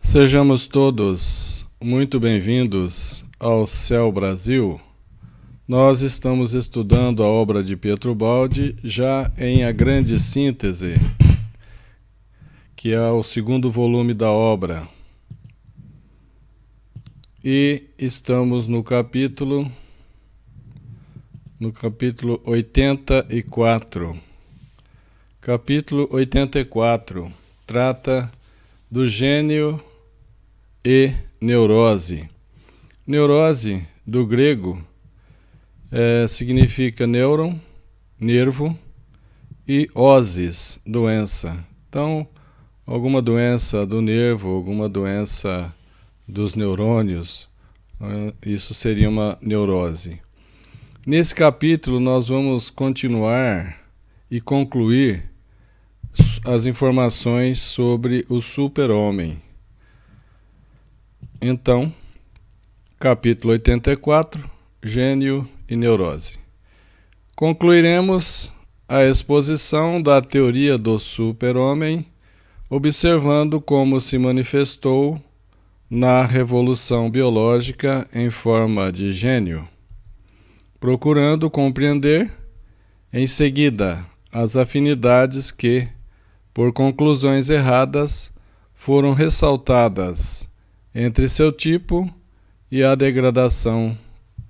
Sejamos todos muito bem-vindos ao Céu Brasil. Nós estamos estudando a obra de Pietro Baldi já em A Grande Síntese, que é o segundo volume da obra. E estamos no capítulo 84. Capítulo 84 trata do gênio e neurose. Neurose, do grego, significa neuron, nervo, e osis, doença. Então, alguma doença do nervo, alguma doença dos neurônios, isso seria uma neurose. Nesse capítulo, nós vamos continuar e concluir as informações sobre o super-homem. Então, capítulo 84, Gênio e Neurose. Concluiremos a exposição da teoria do super-homem, observando como se manifestou na revolução biológica em forma de gênio, procurando compreender, em seguida, as afinidades que, por conclusões erradas, foram ressaltadas entre seu tipo e a degradação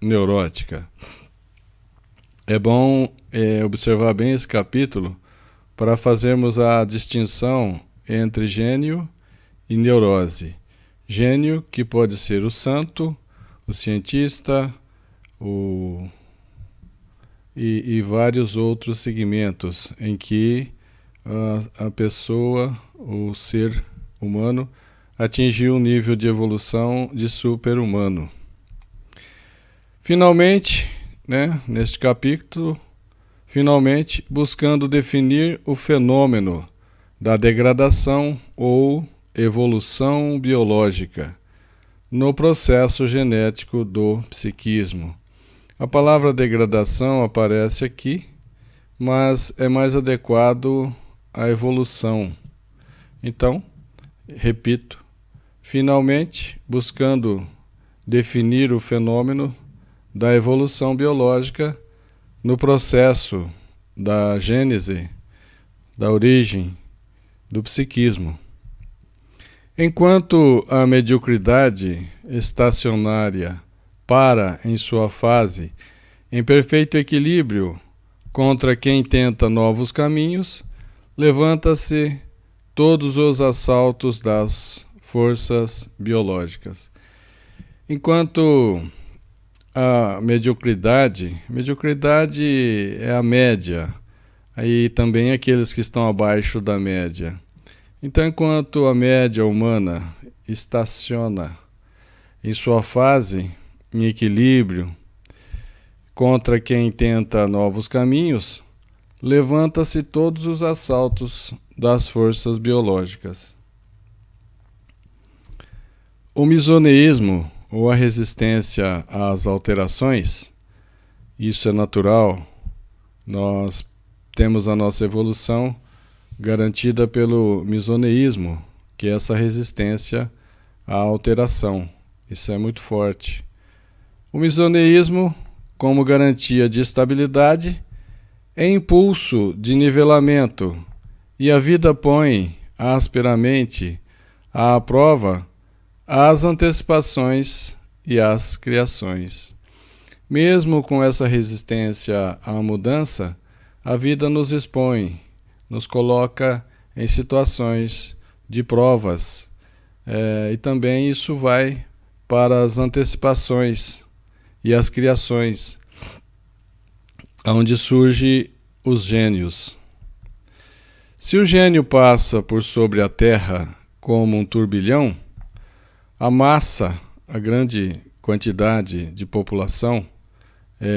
neurótica. É bom observar bem esse capítulo para fazermos a distinção entre gênio e neurose. Gênio, que pode ser o santo, o cientista, e vários outros segmentos em que a pessoa, o ser humano, atingiu um nível de evolução de super-humano. Finalmente, neste capítulo, buscando definir o fenômeno da degradação ou evolução biológica no processo genético do psiquismo. A palavra degradação aparece aqui, mas é mais adequado à evolução. Então, repito, finalmente, buscando definir o fenômeno da evolução biológica no processo da gênese, da origem do psiquismo. Enquanto a mediocridade estacionária para em sua fase em perfeito equilíbrio contra quem tenta novos caminhos, levanta-se todos os assaltos das forças biológicas. Enquanto a mediocridade é a média, aí também aqueles que estão abaixo da média. Então, enquanto a média humana estaciona em sua fase em equilíbrio contra quem tenta novos caminhos, levanta-se todos os assaltos das forças biológicas. O misoneísmo, ou a resistência às alterações, isso é natural. Nós temos a nossa evolução garantida pelo misoneísmo, que é essa resistência à alteração. Isso é muito forte. O misoneísmo, como garantia de estabilidade, é impulso de nivelamento, e a vida põe asperamente à prova as antecipações e as criações. Mesmo com essa resistência à mudança, a vida nos expõe, nos coloca em situações de provas, e também isso vai para as antecipações e as criações, onde surgem os gênios. Se o gênio passa por sobre a Terra como um turbilhão, a massa, a grande quantidade de população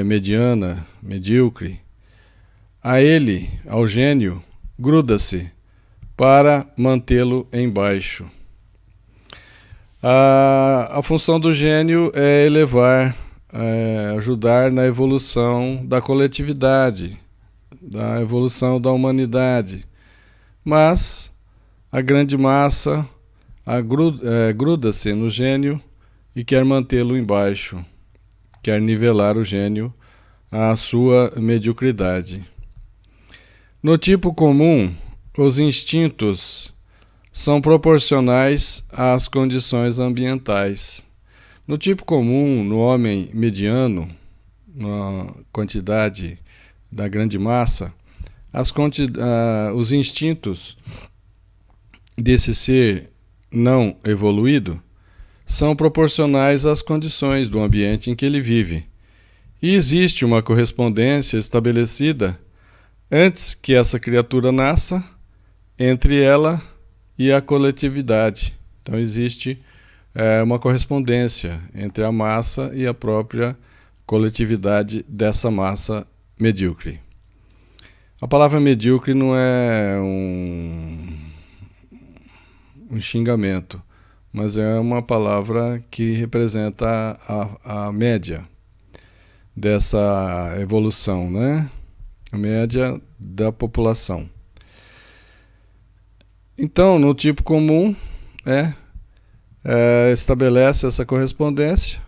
mediana, medíocre, a ele, ao gênio, gruda-se para mantê-lo embaixo. A função do gênio é elevar, ajudar na evolução da coletividade, da evolução da humanidade. Mas a grande massa gruda-se no gênio e quer mantê-lo embaixo, quer nivelar o gênio à sua mediocridade. No tipo comum, os instintos são proporcionais às condições ambientais. No tipo comum, no homem mediano, na quantidade da grande massa, os instintos desse ser não evoluído são proporcionais às condições do ambiente em que ele vive. E existe uma correspondência estabelecida antes que essa criatura nasça entre ela e a coletividade. Então existe uma correspondência entre a massa e a própria coletividade dessa massa medíocre. A palavra medíocre não é um xingamento, mas é uma palavra que representa a média dessa evolução, né? A média da população. Então, no tipo comum, estabelece essa correspondência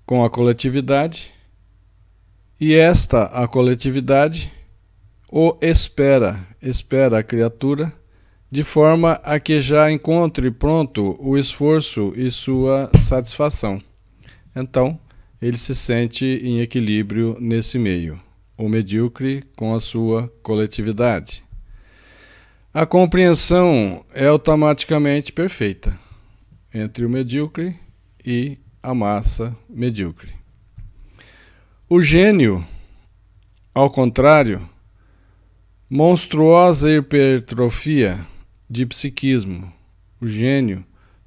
com a coletividade, e a coletividade o espera a criatura, de forma a que já encontre pronto o esforço e sua satisfação. Então, ele se sente em equilíbrio nesse meio, o medíocre com a sua coletividade. A compreensão é automaticamente perfeita entre o medíocre e a massa medíocre. O gênio, ao contrário, monstruosa hipertrofia de psiquismo. O gênio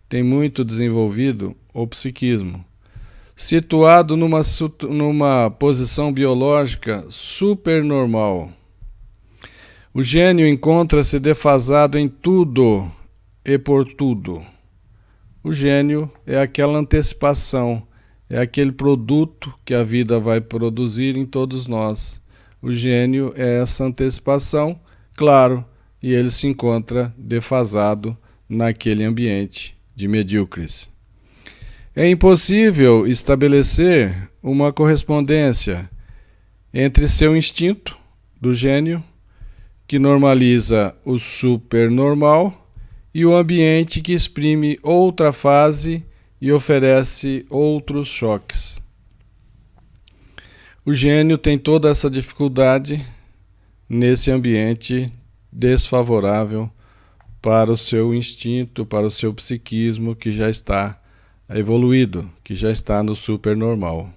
tem muito desenvolvido o psiquismo, situado numa posição biológica supernormal. O gênio encontra-se defasado em tudo e por tudo. O gênio é aquela antecipação, é aquele produto que a vida vai produzir em todos nós. O gênio é essa antecipação, claro, e ele se encontra defasado naquele ambiente de medíocres. É impossível estabelecer uma correspondência entre seu instinto do gênio, que normaliza o supernormal, e o ambiente que exprime outra fase e oferece outros choques. O gênio tem toda essa dificuldade nesse ambiente desfavorável para o seu instinto, para o seu psiquismo que já está evoluído, que já está no supernormal.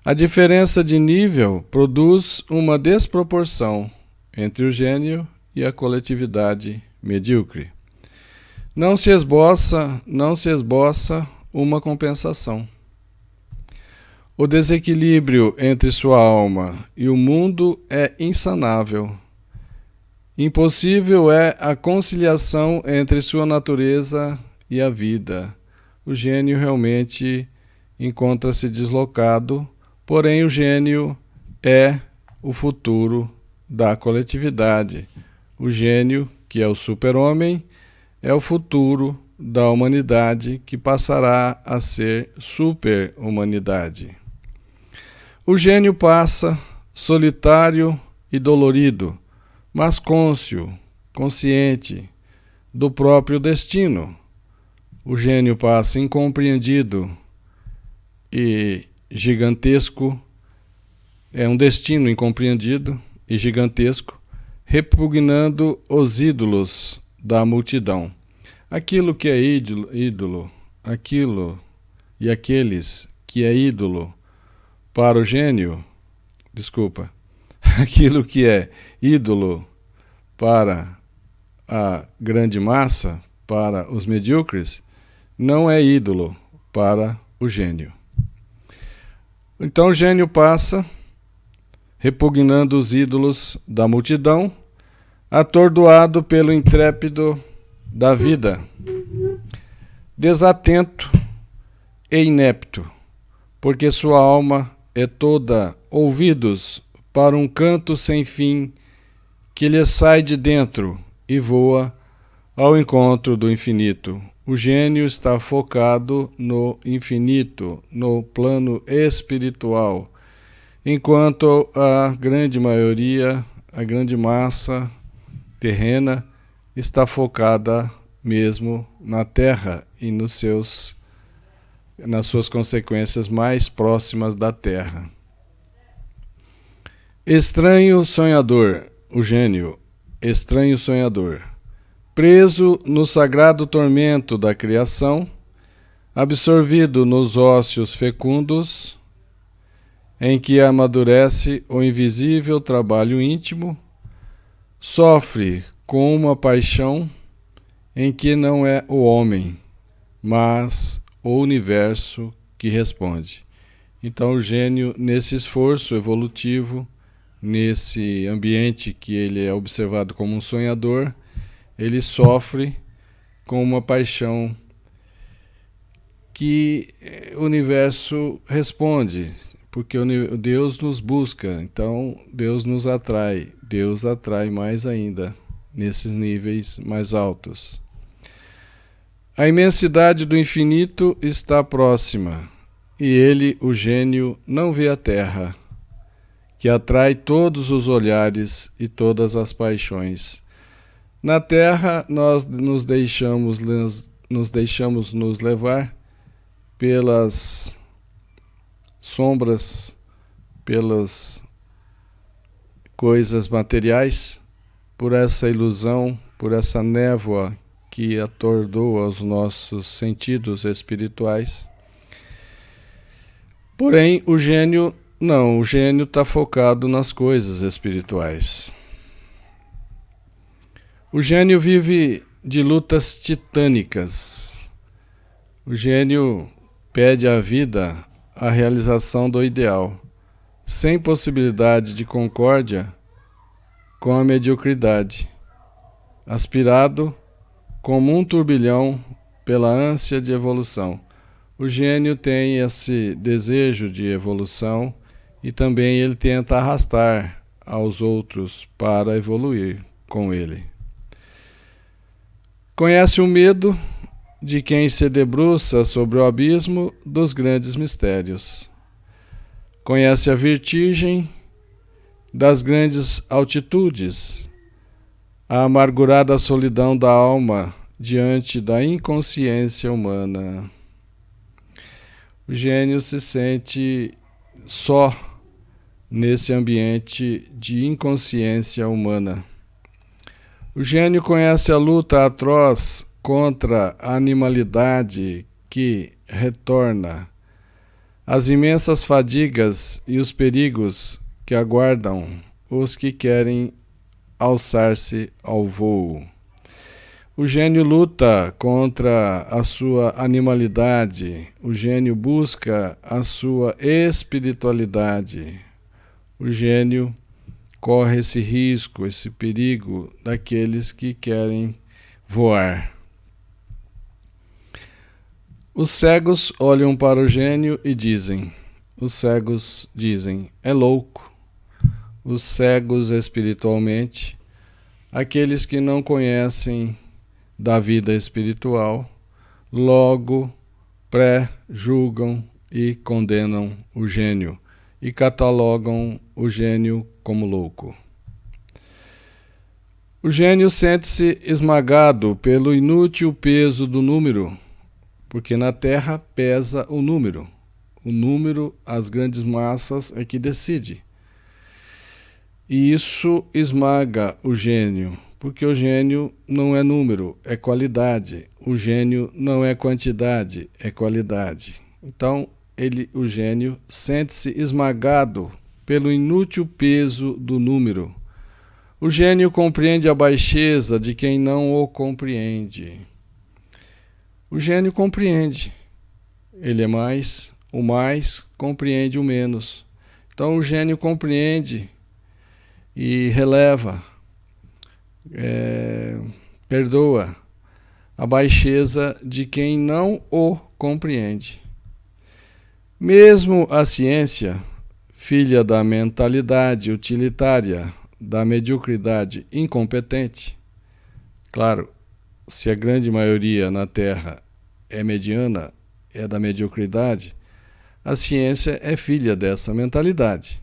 A diferença de nível produz uma desproporção entre o gênio e a coletividade medíocre. Não se esboça uma compensação. O desequilíbrio entre sua alma e o mundo é insanável. Impossível é a conciliação entre sua natureza e a vida. O gênio realmente encontra-se deslocado, porém o gênio é o futuro da coletividade. O gênio, que é o super-homem, é o futuro da humanidade, que passará a ser super-humanidade. O gênio passa solitário e dolorido, mas consciente do próprio destino. O gênio passa incompreendido e gigantesco, é um destino incompreendido e gigantesco, repugnando os ídolos da multidão. Aquilo que é ídolo, aquilo e aqueles que é ídolo para o gênio, aquilo que é ídolo para a grande massa, para os medíocres, não é ídolo para o gênio. Então o gênio passa, repugnando os ídolos da multidão, atordoado pelo intrépido da vida, desatento e inepto, porque sua alma é toda ouvidos para um canto sem fim que lhe sai de dentro e voa ao encontro do infinito. O gênio está focado no infinito, no plano espiritual, enquanto a grande maioria, a grande massa terrena, está focada mesmo na Terra e nas suas consequências mais próximas da Terra. Estranho sonhador, o gênio, estranho sonhador, preso no sagrado tormento da criação, absorvido nos ócios fecundos, em que amadurece o invisível trabalho íntimo, sofre com uma paixão em que não é o homem, mas o universo que responde. Então o gênio, nesse esforço evolutivo, nesse ambiente que ele é observado como um sonhador, ele sofre com uma paixão que o universo responde, porque Deus nos busca, então Deus nos atrai, Deus atrai mais ainda, nesses níveis mais altos. A imensidade do infinito está próxima, e ele, o gênio, não vê a Terra, que atrai todos os olhares e todas as paixões. Na Terra, nós nos deixamos nos levar pelas sombras, pelas coisas materiais, por essa ilusão, por essa névoa que atordoa os nossos sentidos espirituais. Porém, o gênio não, o gênio está focado nas coisas espirituais. O gênio vive de lutas titânicas. O gênio pede à vida a realização do ideal, sem possibilidade de concórdia com a mediocridade, aspirado como um turbilhão pela ânsia de evolução. O gênio tem esse desejo de evolução e também ele tenta arrastar aos outros para evoluir com ele. Conhece o medo de quem se debruça sobre o abismo dos grandes mistérios. Conhece a vertigem das grandes altitudes, a amargurada solidão da alma diante da inconsciência humana. O gênio se sente só nesse ambiente de inconsciência humana. O gênio conhece a luta atroz contra a animalidade que retorna, as imensas fadigas e os perigos que aguardam os que querem alçar-se ao voo. O gênio luta contra a sua animalidade, o gênio busca a sua espiritualidade. O gênio corre esse risco, esse perigo daqueles que querem voar. Os cegos olham para o gênio e dizem, é louco. Os cegos espiritualmente, aqueles que não conhecem da vida espiritual, logo pré-julgam e condenam o gênio e catalogam o gênio como louco. O gênio sente-se esmagado pelo inútil peso do número, porque na Terra pesa o número. O número, as grandes massas é que decide. E isso esmaga o gênio, porque o gênio não é número, é qualidade. O gênio não é quantidade, é qualidade. Então, o gênio sente-se esmagado pelo inútil peso do número. O gênio compreende a baixeza de quem não o compreende. O gênio compreende. Ele é mais, o mais compreende o menos. Então, o gênio compreende e releva, perdoa a baixeza de quem não o compreende. Mesmo a ciência, filha da mentalidade utilitária, da mediocridade incompetente, claro, se a grande maioria na Terra é mediana, é da mediocridade, a ciência é filha dessa mentalidade.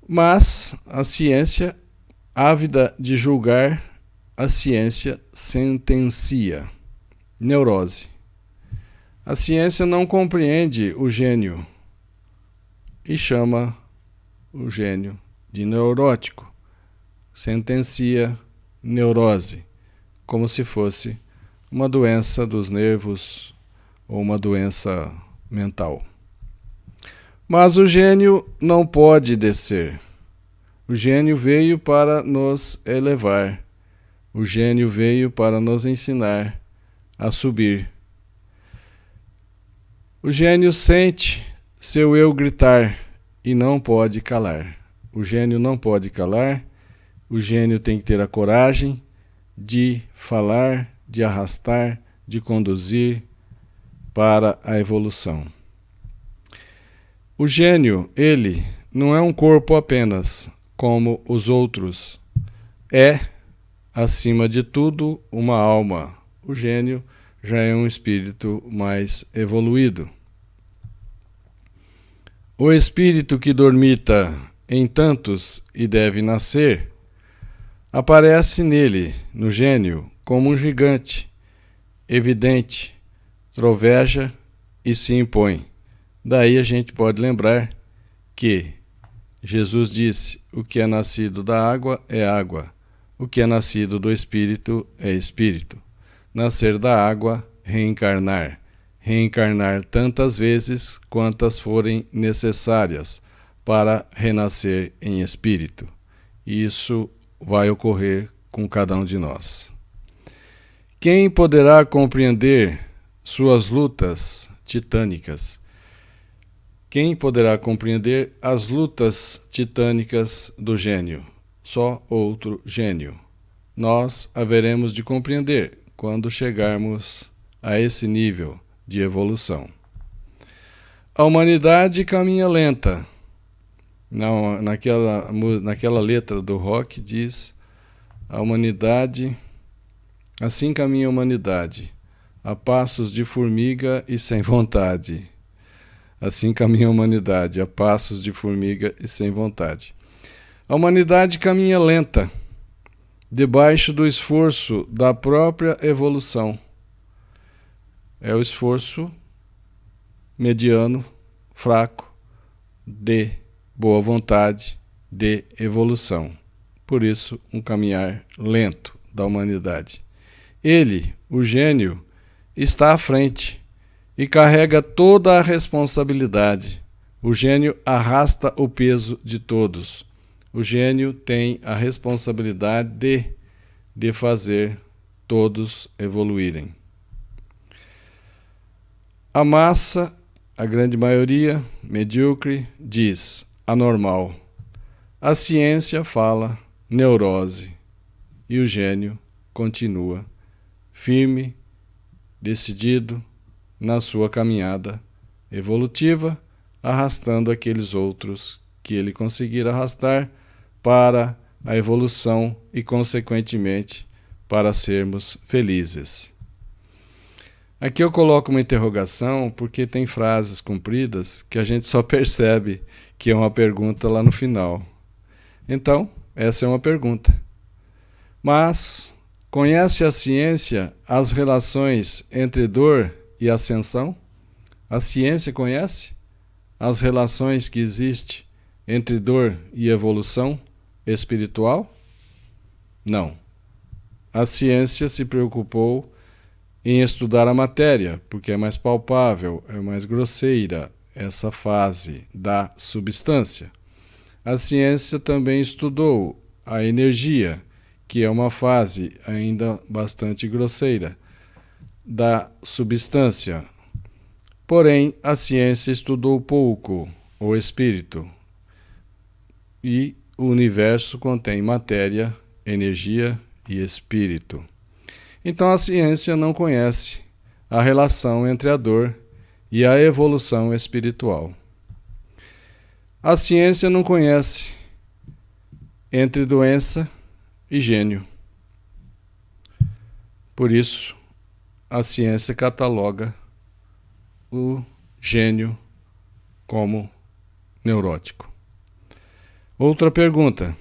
Mas a ciência, ávida de julgar, a ciência sentencia. Neurose. A ciência não compreende o gênio e chama o gênio de neurótico. Sentencia neurose, como se fosse uma doença dos nervos ou uma doença mental. Mas o gênio não pode descer. O gênio veio para nos elevar. O gênio veio para nos ensinar a subir. O gênio sente seu eu gritar e não pode calar. O gênio não pode calar. O gênio tem que ter a coragem de falar, de arrastar, de conduzir para a evolução. O gênio, ele não é um corpo apenas, como os outros. É, acima de tudo, uma alma. O gênio já é um espírito mais evoluído. O espírito que dormita em tantos e deve nascer, aparece nele, no gênio, como um gigante, evidente, troveja e se impõe. Daí a gente pode lembrar que Jesus disse: o que é nascido da água é água, o que é nascido do espírito é espírito. Nascer da água, reencarnar. Reencarnar tantas vezes quantas forem necessárias para renascer em espírito. E isso vai ocorrer com cada um de nós. Quem poderá compreender suas lutas titânicas? Quem poderá compreender as lutas titânicas do gênio? Só outro gênio. Nós haveremos de compreender quando chegarmos a esse nível de evolução. A humanidade caminha lenta. Não, naquela letra do rock diz: a humanidade, assim caminha a humanidade, a passos de formiga e sem vontade. Assim caminha a humanidade, a passos de formiga e sem vontade. A humanidade caminha lenta, debaixo do esforço da própria evolução. É o esforço mediano, fraco, de boa vontade, de evolução. Por isso, um caminhar lento da humanidade. Ele, o gênio, está à frente e carrega toda a responsabilidade. O gênio arrasta o peso de todos. O gênio tem a responsabilidade de fazer todos evoluírem. A massa, a grande maioria, medíocre, diz anormal. A ciência fala neurose. E o gênio continua firme, decidido, na sua caminhada evolutiva, arrastando aqueles outros que ele conseguir arrastar para a evolução e, consequentemente, para sermos felizes. Aqui eu coloco uma interrogação porque tem frases compridas que a gente só percebe que é uma pergunta lá no final. Então, essa é uma pergunta. Mas, conhece a ciência as relações entre dor e ascensão? A ciência conhece as relações que existem entre dor e evolução espiritual? Não. A ciência se preocupou em estudar a matéria, porque é mais palpável, é mais grosseira essa fase da substância. A ciência também estudou a energia, que é uma fase ainda bastante grosseira da substância. Porém, a ciência estudou pouco o espírito. E o universo contém matéria, energia e espírito. Então a ciência não conhece a relação entre a dor e a evolução espiritual. A ciência não conhece entre doença e gênio. Por isso, a ciência cataloga o gênio como neurótico. Outra pergunta.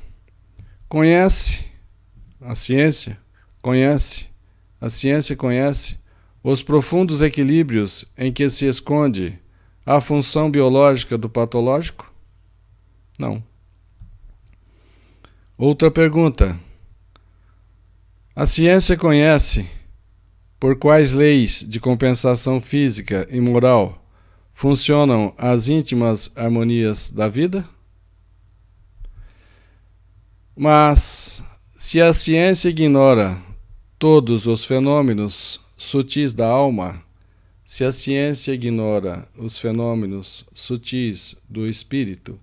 A ciência conhece os profundos equilíbrios em que se esconde a função biológica do patológico? Não. Outra pergunta. A ciência conhece por quais leis de compensação física e moral funcionam as íntimas harmonias da vida? Mas, se a ciência ignora todos os fenômenos sutis da alma, se a ciência ignora os fenômenos sutis do espírito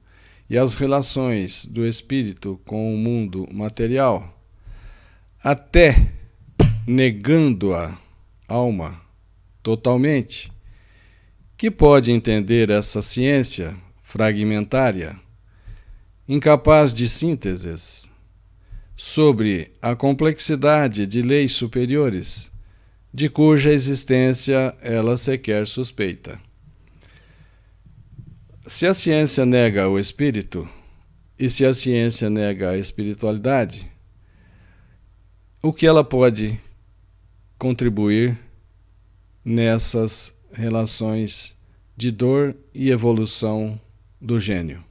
e as relações do espírito com o mundo material, até negando a alma totalmente, que pode entender essa ciência fragmentária, incapaz de sínteses, sobre a complexidade de leis superiores, de cuja existência ela sequer suspeita. Se a ciência nega o espírito, e se a ciência nega a espiritualidade, o que ela pode contribuir nessas relações de dor e evolução do gênio?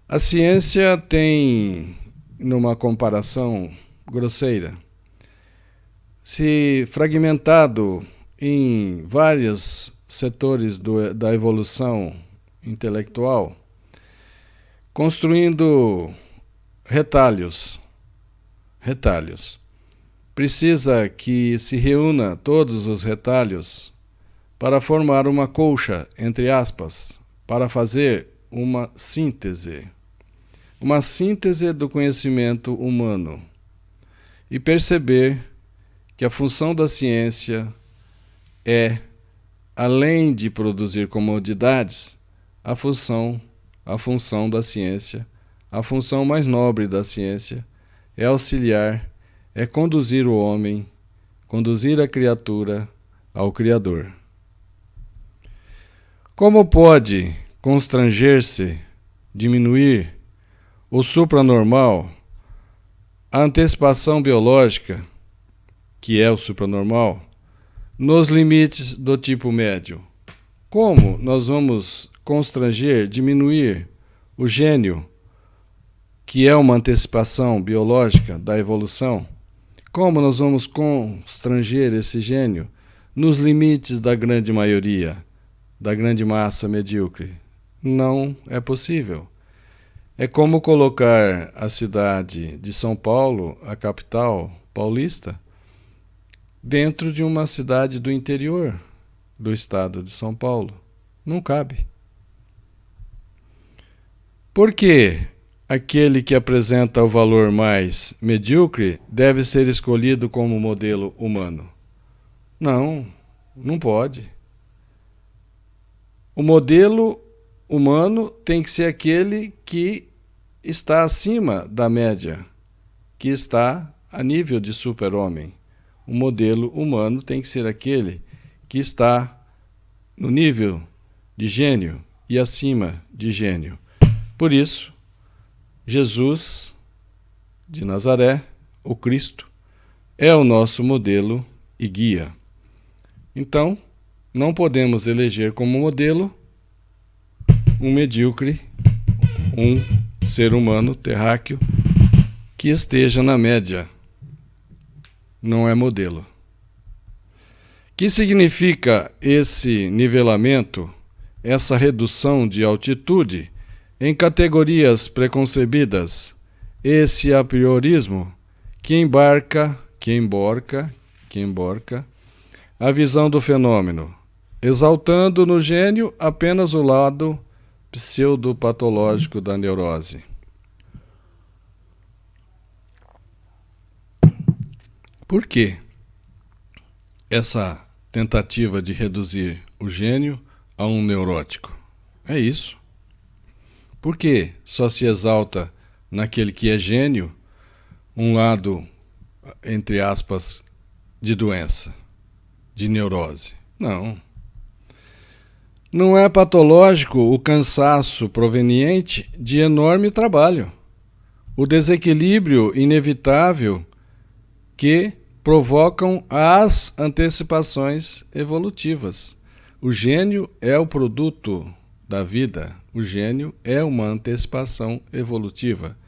A ciência tem, numa comparação grosseira, se fragmentado em vários setores da evolução intelectual, construindo retalhos. Precisa que se reúna todos os retalhos para formar uma colcha, entre aspas, para fazer uma síntese do conhecimento humano e perceber que a função da ciência é, além de produzir comodidades, a função da ciência, a função mais nobre da ciência é auxiliar, é conduzir o homem, conduzir a criatura ao Criador. Como pode constranger-se, diminuir o supranormal, a antecipação biológica, que é o supranormal, nos limites do tipo médio? Como nós vamos constranger, diminuir o gênio, que é uma antecipação biológica da evolução? Como nós vamos constranger esse gênio nos limites da grande maioria, da grande massa medíocre? Não é possível. É como colocar a cidade de São Paulo, a capital paulista, dentro de uma cidade do interior do estado de São Paulo. Não cabe. Por que aquele que apresenta o valor mais medíocre deve ser escolhido como modelo humano? Não pode. O modelo humano tem que ser aquele que está acima da média, que está a nível de super-homem. O modelo humano tem que ser aquele que está no nível de gênio e acima de gênio. Por isso, Jesus de Nazaré, o Cristo, é o nosso modelo e guia. Então, não podemos eleger como modelo um medíocre, um ser humano terráqueo que esteja na média. Não é modelo. Que significa esse nivelamento, essa redução de altitude em categorias preconcebidas, esse apriorismo que emborca a visão do fenômeno, exaltando no gênio apenas o lado pseudopatológico da neurose? Por que essa tentativa de reduzir o gênio a um neurótico? É isso. Por que só se exalta naquele que é gênio um lado, entre aspas, de doença, de neurose. Não. Não é patológico o cansaço proveniente de enorme trabalho, o desequilíbrio inevitável que provocam as antecipações evolutivas. O gênio é o produto da vida, o gênio é uma antecipação evolutiva.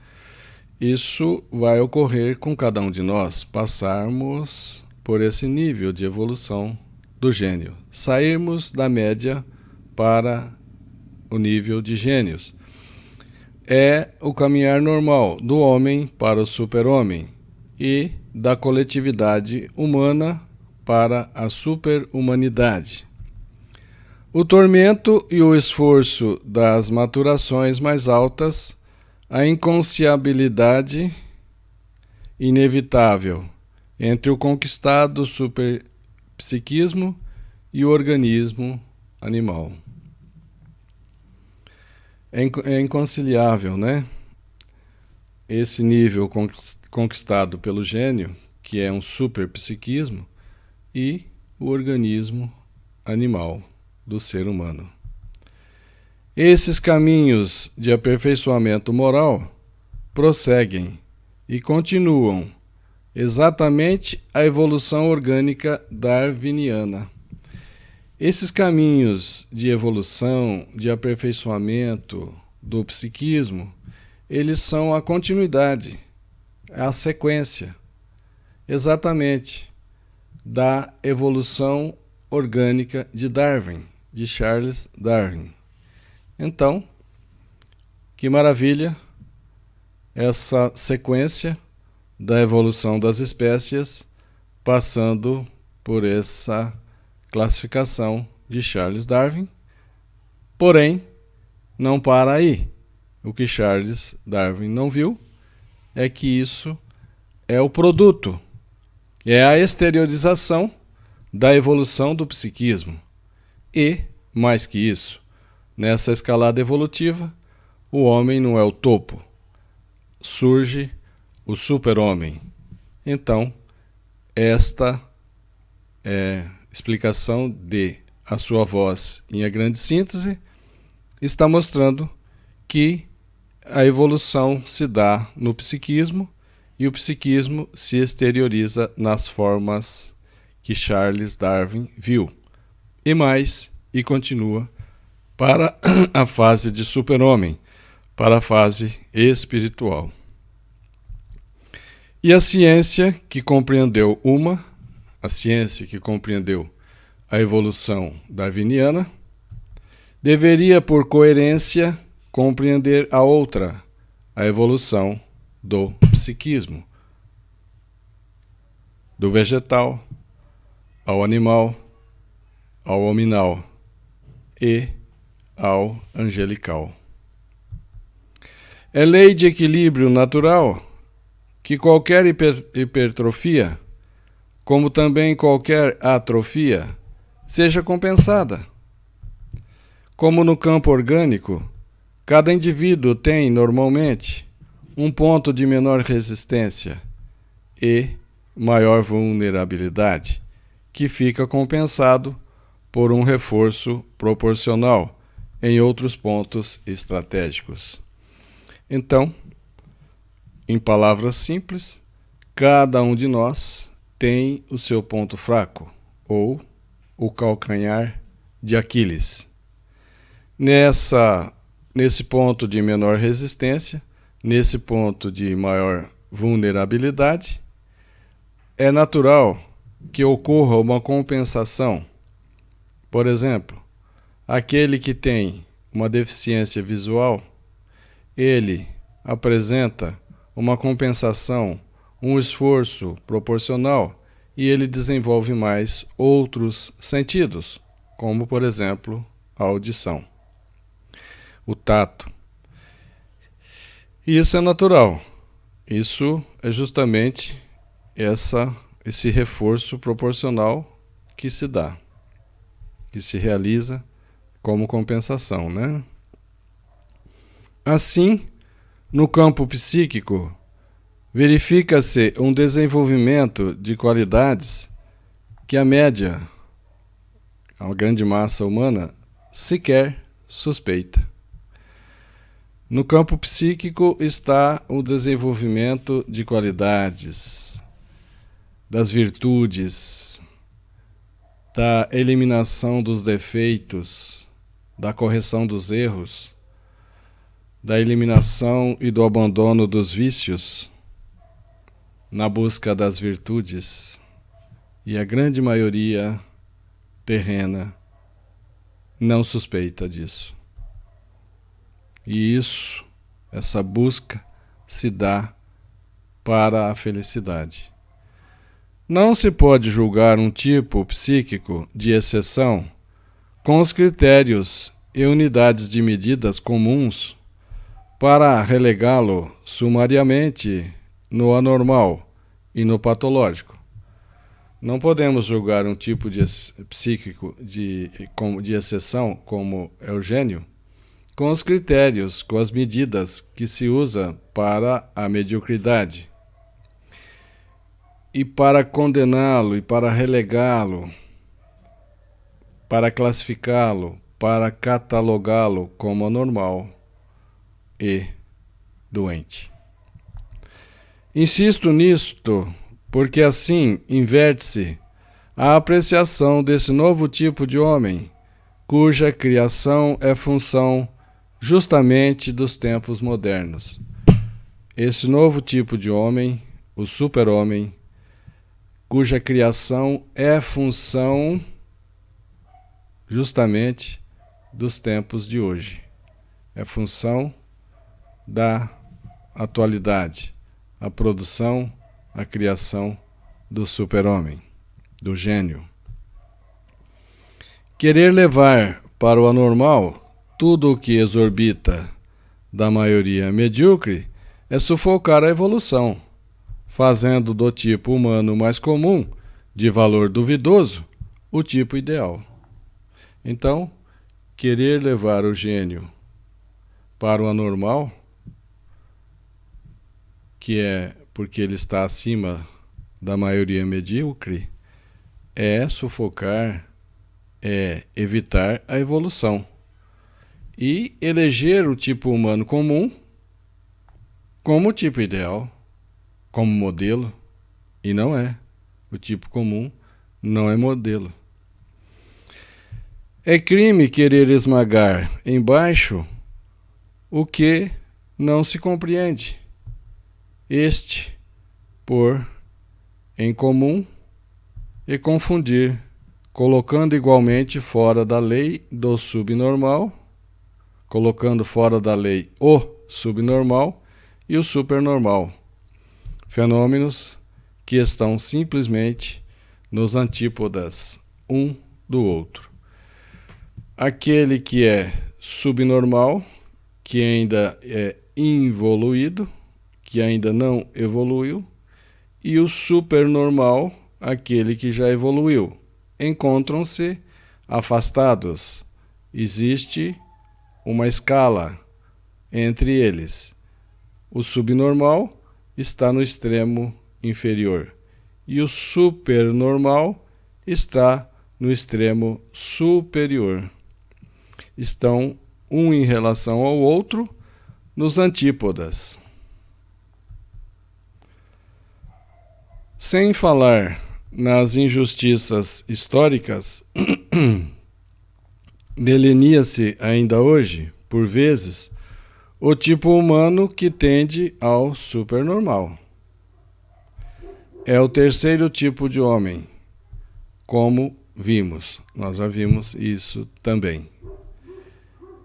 Isso vai ocorrer com cada um de nós, passarmos por esse nível de evolução do gênio, sairmos da média para o nível de gênios. É o caminhar normal do homem para o super-homem e da coletividade humana para a super-humanidade. O tormento e o esforço das maturações mais altas, a inconciliabilidade inevitável entre o conquistado superpsiquismo e o organismo animal. É inconciliável, né? Esse nível conquistado pelo gênio, que é um superpsiquismo, e o organismo animal do ser humano. Esses caminhos de aperfeiçoamento moral prosseguem e continuam exatamente a evolução orgânica darwiniana. Esses caminhos de evolução, de aperfeiçoamento do psiquismo, eles são a continuidade, a sequência, exatamente, da evolução orgânica de Darwin, de Charles Darwin. Então, que maravilha essa sequência da evolução das espécies, passando por essa classificação de Charles Darwin. Porém, não para aí. O que Charles Darwin não viu é que isso é o produto, é a exteriorização da evolução do psiquismo. E, mais que isso, nessa escalada evolutiva, o homem não é o topo. Surge o super-homem. Então, esta explicação de A Sua Voz em A Grande Síntese está mostrando que a evolução se dá no psiquismo e o psiquismo se exterioriza nas formas que Charles Darwin viu. E mais, e continua para a fase de super-homem, para a fase espiritual. E a ciência que compreendeu a evolução darwiniana, deveria, por coerência, compreender a outra, a evolução do psiquismo, do vegetal ao animal, ao hominal e ao angelical. É lei de equilíbrio natural que qualquer hipertrofia, como também qualquer atrofia, seja compensada. Como no campo orgânico, cada indivíduo tem, normalmente, um ponto de menor resistência e maior vulnerabilidade, que fica compensado por um reforço proporcional em outros pontos estratégicos. Então, em palavras simples, cada um de nós tem o seu ponto fraco, ou o calcanhar de Aquiles. Nesse ponto de menor resistência, nesse ponto de maior vulnerabilidade, é natural que ocorra uma compensação. Por exemplo, aquele que tem uma deficiência visual, ele apresenta uma compensação, um esforço proporcional, e ele desenvolve mais outros sentidos, como, por exemplo, a audição, o tato. E isso é natural. Isso é justamente esse reforço proporcional que se dá, que se realiza como compensação, né? Assim, no campo psíquico, verifica-se um desenvolvimento de qualidades que a média, a grande massa humana, sequer suspeita. No campo psíquico está o desenvolvimento de qualidades, das virtudes, da eliminação dos defeitos, da correção dos erros, da eliminação e do abandono dos vícios, na busca das virtudes, e a grande maioria terrena não suspeita disso. E isso, essa busca, se dá para a felicidade. Não se pode julgar um tipo psíquico de exceção com os critérios e unidades de medidas comuns para relegá-lo sumariamente no anormal e no patológico. Não podemos julgar um tipo de psíquico de exceção, como é o gênio, com os critérios, com as medidas que se usa para a mediocridade. E para condená-lo e para relegá-lo, para classificá-lo, para catalogá-lo como anormal e doente. Insisto nisto porque assim inverte-se a apreciação desse novo tipo de homem, cuja criação é função justamente dos tempos modernos. Esse novo tipo de homem, o super-homem, cuja criação é função justamente dos tempos de hoje. É função da atualidade, a produção, a criação do super-homem, do gênio. Querer levar para o anormal tudo o que exorbita da maioria medíocre é sufocar a evolução, fazendo do tipo humano mais comum, de valor duvidoso, o tipo ideal. Então, querer levar o gênio para o anormal, que é porque ele está acima da maioria medíocre, é sufocar, é evitar a evolução. E eleger o tipo humano comum como tipo ideal, como modelo, e não é. O tipo comum não é modelo. É crime querer esmagar embaixo o que não se compreende. Este, por em comum, e confundir, colocando igualmente fora da lei do subnormal, colocando fora da lei o subnormal e o supernormal. Fenômenos que estão simplesmente nos antípodas um do outro. Aquele que é subnormal, que ainda é involuído, que ainda não evoluiu, e o supernormal, aquele que já evoluiu, encontram-se afastados. Existe uma escala entre eles. O subnormal está no extremo inferior e o supernormal está no extremo superior. Estão um em relação ao outro nos antípodas. Sem falar nas injustiças históricas, delineia-se ainda hoje, por vezes, o tipo humano que tende ao supernormal. É o terceiro tipo de homem, como vimos. Nós já vimos isso também.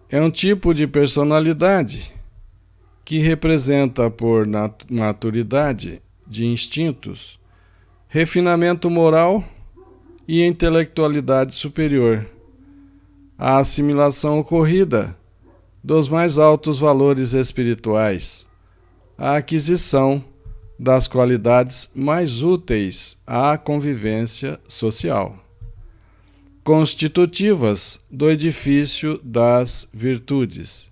É um tipo de personalidade que representa por maturidade de instintos, refinamento moral e intelectualidade superior, a assimilação ocorrida dos mais altos valores espirituais, a aquisição das qualidades mais úteis à convivência social, constitutivas do edifício das virtudes,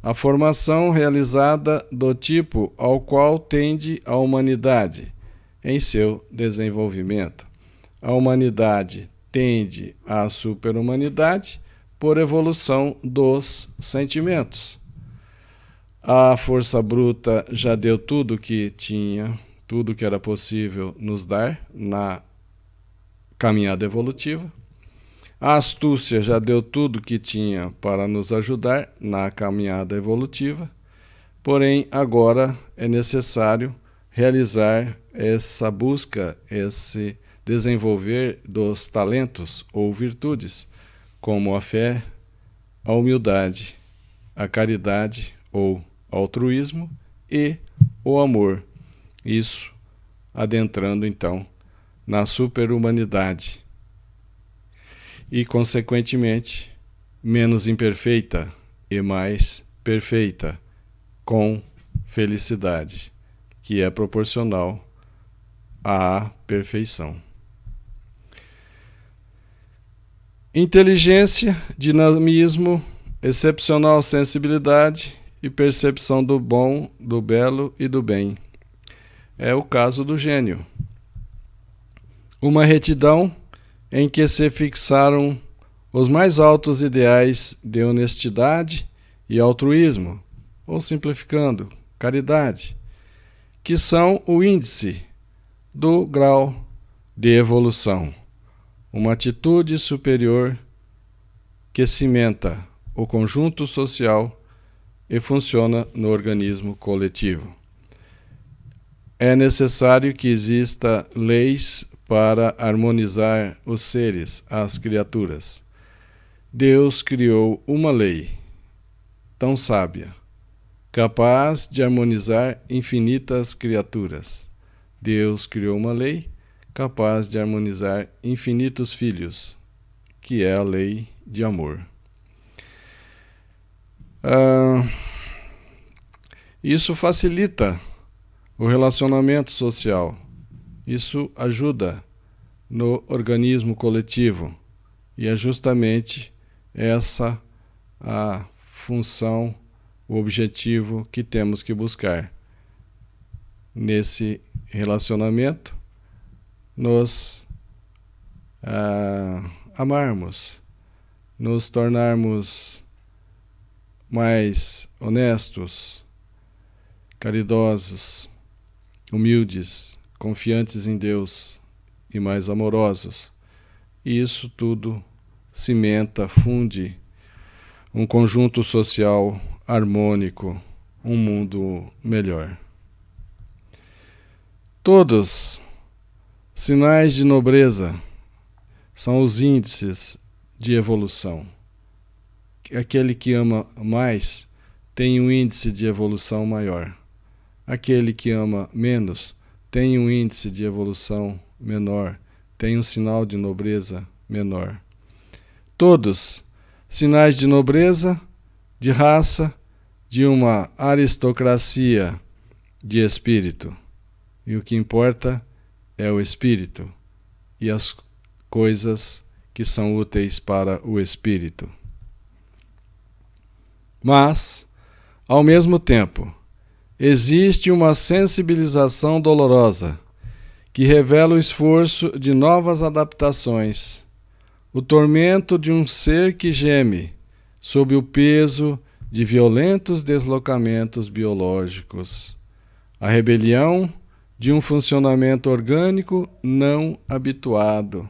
a formação realizada do tipo ao qual tende a humanidade em seu desenvolvimento, a humanidade tende à superhumanidade por evolução dos sentimentos. A força bruta já deu tudo que tinha, tudo que era possível nos dar na caminhada evolutiva. A astúcia já deu tudo que tinha para nos ajudar na caminhada evolutiva. Porém, agora é necessário realizar essa busca, esse desenvolver dos talentos ou virtudes, como a fé, a humildade, a caridade ou altruísmo e o amor. Isso adentrando, então, na superhumanidade e, consequentemente, menos imperfeita e mais perfeita, com felicidade, que é proporcional à perfeição. Inteligência, dinamismo, excepcional sensibilidade e percepção do bom, do belo e do bem. É o caso do gênio. Uma retidão em que se fixaram os mais altos ideais de honestidade e altruísmo, ou simplificando, caridade, que são o índice do grau de evolução, uma atitude superior que cimenta o conjunto social e funciona no organismo coletivo. É necessário que exista leis para harmonizar os seres, as criaturas. Deus criou uma lei tão sábia, capaz de harmonizar infinitas criaturas. Deus criou uma lei capaz de harmonizar infinitos filhos, que é a lei de amor. Isso facilita o relacionamento social. Isso ajuda no organismo coletivo. E é justamente essa a função, o objetivo que temos que buscar nesse relacionamento, nos amarmos, nos tornarmos mais honestos, caridosos, humildes, confiantes em Deus e mais amorosos. E isso tudo cimenta, funde um conjunto social harmônico, um mundo melhor. Todos sinais de nobreza são os índices de evolução. Aquele que ama mais tem um índice de evolução maior. Aquele que ama menos tem um índice de evolução menor, tem um sinal de nobreza menor. Todos sinais de nobreza, de raça, de uma aristocracia de espírito. E o que importa é o espírito e as coisas que são úteis para o espírito. Mas, ao mesmo tempo, existe uma sensibilização dolorosa que revela o esforço de novas adaptações, o tormento de um ser que geme sob o peso de violentos deslocamentos biológicos, a rebelião de um funcionamento orgânico não habituado.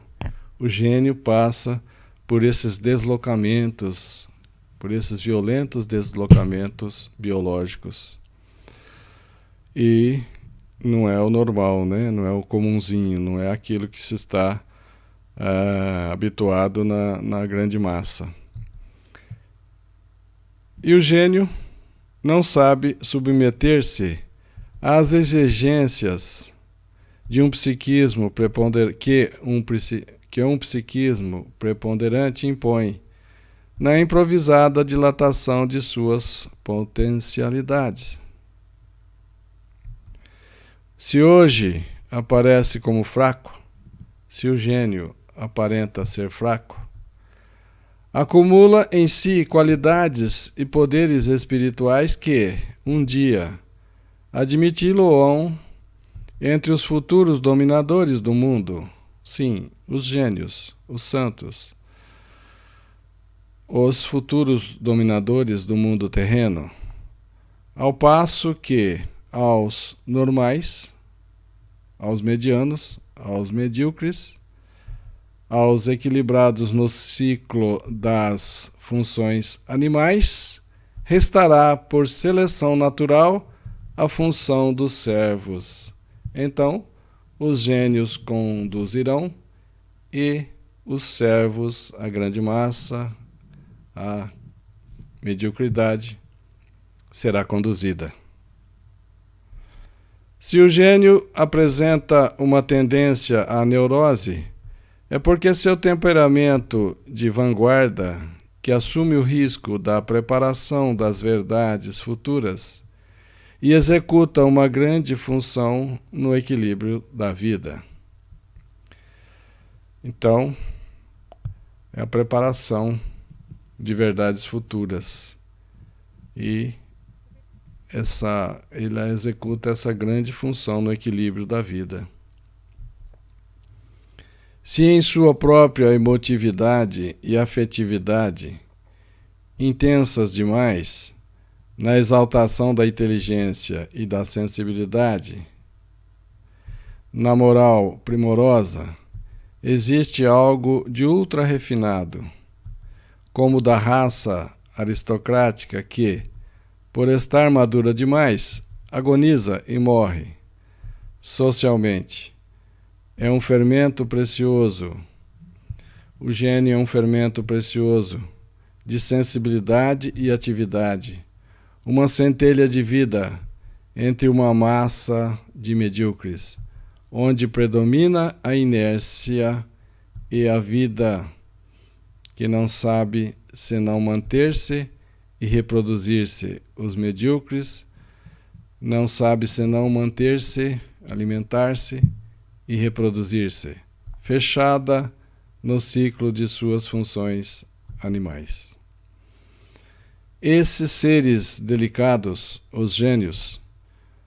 O gênio passa por esses deslocamentos, por esses violentos deslocamentos biológicos. E não é o normal, né? Não é o comunzinho, não é aquilo que se está habituado na grande massa. E o gênio não sabe submeter-se às exigências de um psiquismo que um psiquismo preponderante impõe na improvisada dilatação de suas potencialidades. Se hoje aparece como fraco, se o gênio aparenta ser fraco, acumula em si qualidades e poderes espirituais que, um dia, admiti-lo-ão entre os futuros dominadores do mundo. Sim, os gênios, os santos, os futuros dominadores do mundo terreno, ao passo que aos normais, aos medianos, aos medíocres, aos equilibrados no ciclo das funções animais, restará por seleção natural a função dos servos. Então, os gênios conduzirão e os servos, a grande massa, a mediocridade, será conduzida. Se o gênio apresenta uma tendência à neurose, é porque seu temperamento de vanguarda, que assume o risco da preparação das verdades futuras e executa uma grande função no equilíbrio da vida. Então, é a preparação de verdades futuras. E ele executa essa grande função no equilíbrio da vida. Se em sua própria emotividade e afetividade, intensas demais, na exaltação da inteligência e da sensibilidade, na moral primorosa, existe algo de ultra refinado, como da raça aristocrática que, por estar madura demais, agoniza e morre. Socialmente, é um fermento precioso. O gênio é um fermento precioso de sensibilidade e atividade, uma centelha de vida entre uma massa de medíocres, onde predomina a inércia e a vida que não sabe senão manter-se e reproduzir-se. Os medíocres não sabem senão manter-se, alimentar-se e reproduzir-se, fechada no ciclo de suas funções animais. Esses seres delicados, os gênios,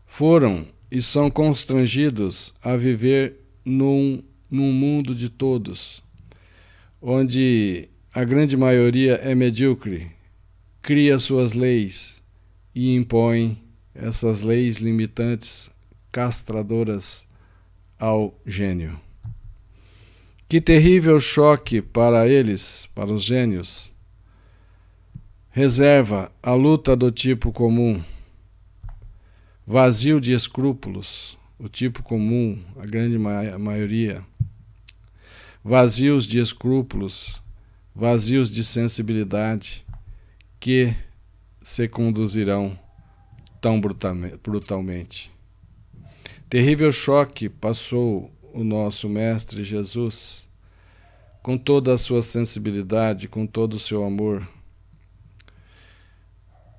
foram e são constrangidos a viver num mundo de todos, onde a grande maioria é medíocre, cria suas leis e impõe essas leis limitantes, castradoras ao gênio. Que terrível choque para eles, para os gênios, reserva a luta do tipo comum, vazio de escrúpulos, o tipo comum, a grande maioria, vazios de escrúpulos, vazios de sensibilidade, que se conduzirão tão brutalmente. Terrível choque passou o nosso Mestre Jesus, com toda a sua sensibilidade, com todo o seu amor,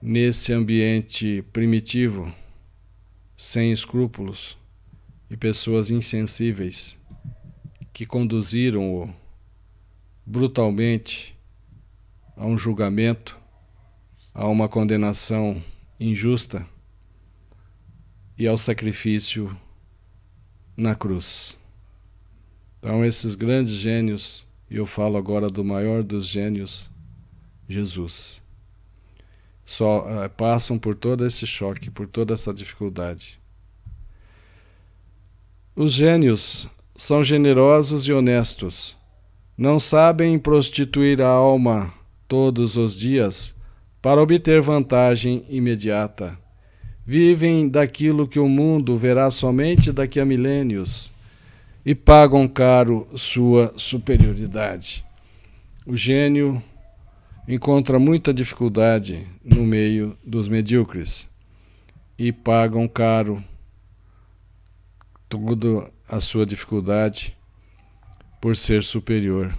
nesse ambiente primitivo, sem escrúpulos e pessoas insensíveis que conduziram-o brutalmente a um julgamento, a uma condenação injusta e ao sacrifício na cruz. Então, esses grandes gênios, e eu falo agora do maior dos gênios, Jesus, só passam por todo esse choque, por toda essa dificuldade. Os gênios são generosos e honestos, não sabem prostituir a alma todos os dias para obter vantagem imediata. Vivem daquilo que o mundo verá somente daqui a milênios e pagam caro sua superioridade. O gênio encontra muita dificuldade no meio dos medíocres e pagam caro toda a sua dificuldade por ser superior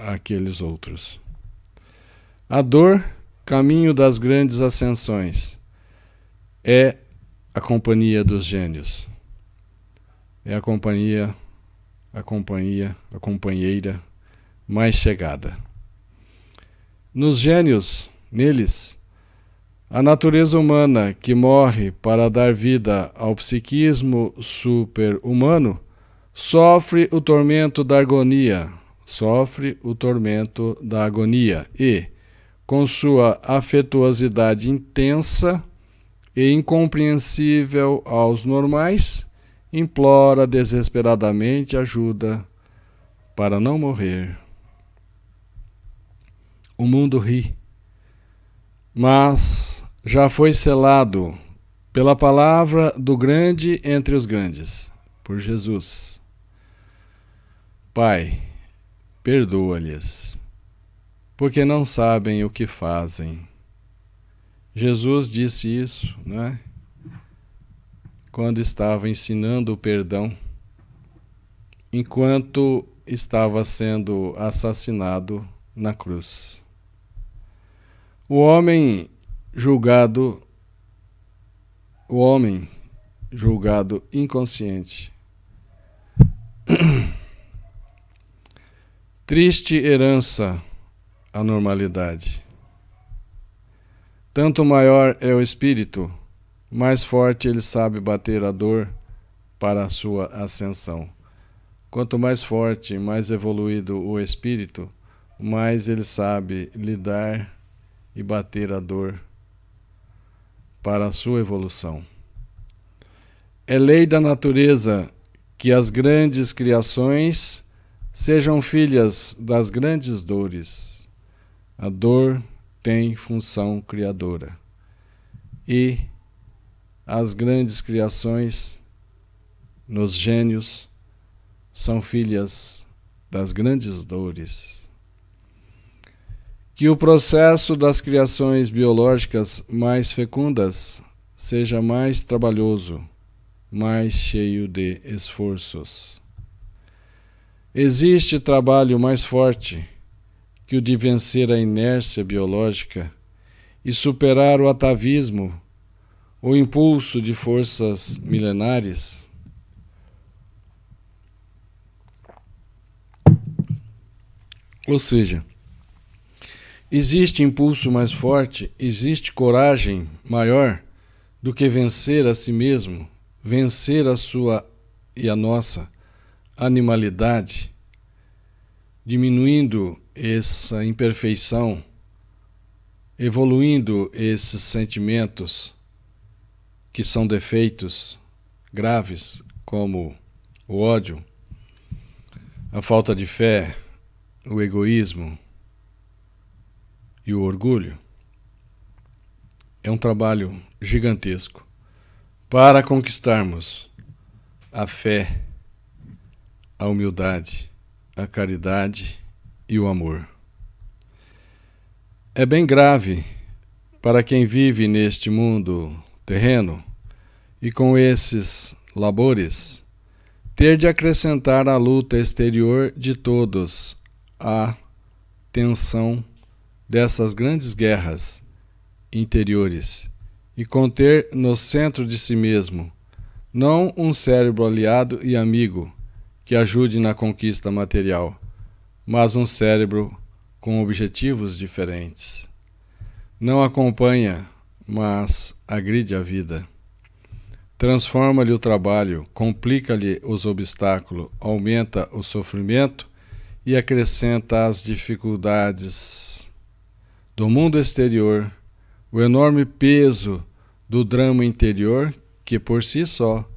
àqueles outros. A dor, caminho das grandes ascensões, é a companhia dos gênios. É a companheira mais chegada. Nos gênios, neles, a natureza humana que morre para dar vida ao psiquismo super-humano sofre o tormento da agonia, e, com sua afetuosidade intensa e incompreensível aos normais, implora desesperadamente ajuda para não morrer. O mundo ri, mas já foi selado pela palavra do grande entre os grandes, por Jesus. Pai, perdoa-lhes, porque não sabem o que fazem. Jesus disse isso, né? Quando estava ensinando o perdão, enquanto estava sendo assassinado na cruz. O homem julgado inconsciente. Triste herança a normalidade. Tanto maior é o espírito, mais forte ele sabe bater a dor para a sua ascensão. Quanto mais forte, mais evoluído o espírito, mais ele sabe lidar e bater a dor para a sua evolução. É lei da natureza que as grandes criações sejam filhas das grandes dores. A dor tem função criadora. E as grandes criações, nos gênios, são filhas das grandes dores. Que o processo das criações biológicas mais fecundas seja mais trabalhoso, mais cheio de esforços. Existe trabalho mais forte que o de vencer a inércia biológica e superar o atavismo, o impulso de forças milenares? Ou seja, existe impulso mais forte, existe coragem maior do que vencer a si mesmo, vencer a sua e a nossa animalidade, diminuindo essa imperfeição, evoluindo esses sentimentos que são defeitos graves, como o ódio, a falta de fé, o egoísmo e o orgulho. É um trabalho gigantesco para conquistarmos a fé, a humildade, a caridade e o amor. É bem grave para quem vive neste mundo terreno e com esses labores ter de acrescentar à luta exterior de todos a tensão dessas grandes guerras interiores e conter no centro de si mesmo não um cérebro aliado e amigo que ajude na conquista material, mas um cérebro com objetivos diferentes. Não acompanha, mas agride a vida. Transforma-lhe o trabalho, complica-lhe os obstáculos, aumenta o sofrimento e acrescenta as dificuldades do mundo exterior, o enorme peso do drama interior, que por si só